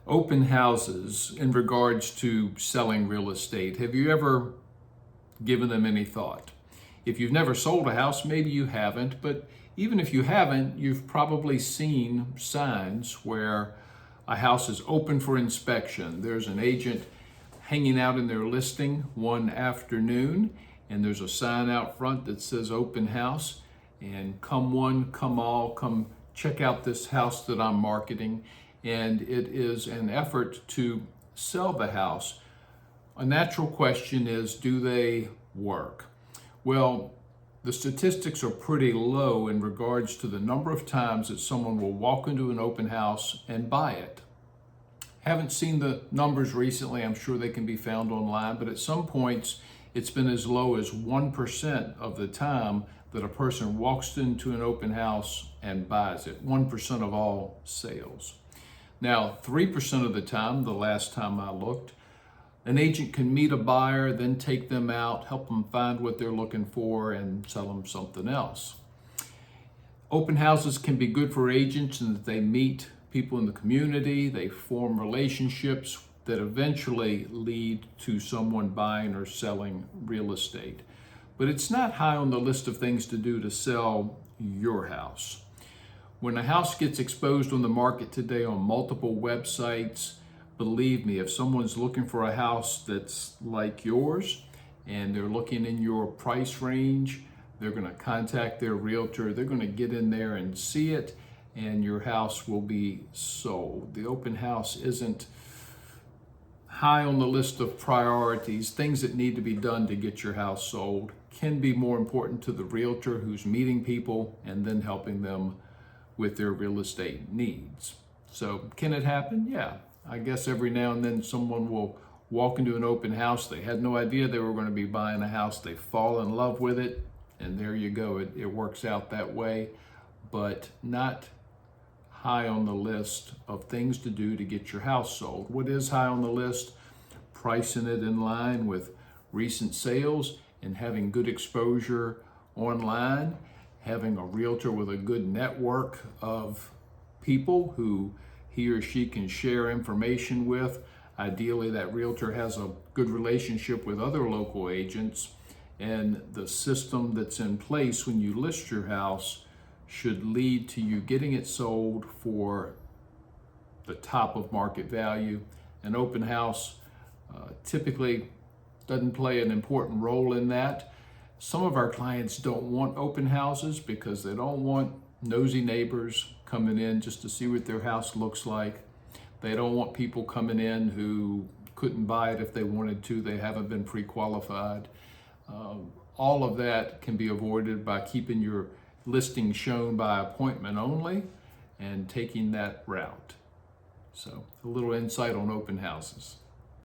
Open houses in regards to selling real estate. Have you ever given them any thought? If you've never sold a house, maybe you haven't, but even if you haven't, you've probably seen signs where a house is open for inspection. There's an agent hanging out in their listing one afternoon, and there's a sign out front that says open house, and come one, come all, come check out this house that I'm marketing. And it is an effort to sell the house. A natural question is, do they work? Well, the statistics are pretty low in regards to the number of times that someone will walk into an open house and buy it. Haven't seen the numbers recently. I'm sure they can be found online, but at some points it's been as low as 1% of the time that a person walks into an open house and buys it. 1% of all sales. Now, 3% of the time, the last time I looked, an agent can meet a buyer, then take them out, help them find what they're looking for, and sell them something else. Open houses can be good for agents in that they meet people in the community, they form relationships that eventually lead to someone buying or selling real estate. But it's not high on the list of things to do to sell your house. When a house gets exposed on the market today on multiple websites, believe me, if someone's looking for a house that's like yours and they're looking in your price range, they're going to contact their realtor. They're going to get in there and see it, and your house will be sold. The open house isn't high on the list of priorities. Things that need to be done to get your house sold can be more important to the realtor who's meeting people and then helping them with their real estate needs. So can it happen? Yeah. I guess every now and then someone will walk into an open house. They had no idea they were going to be buying a house. They fall in love with it, and there you go. It works out that way, but not high on the list of things to do to get your house sold. What is high on the list? Pricing it in line with recent sales and having good exposure online, having a realtor with a good network of people who he or she can share information with. Ideally, that realtor has a good relationship with other local agents, and the system that's in place when you list your house should lead to you getting it sold for the top of market value. An open house typically doesn't play an important role in that. Some of our clients don't want open houses because they don't want nosy neighbors coming in just to see what their house looks like. They don't want people coming in who couldn't buy it if they wanted to. They haven't been pre-qualified. All of that can be avoided by keeping your listing shown by appointment only and taking that route. So a little insight on open houses.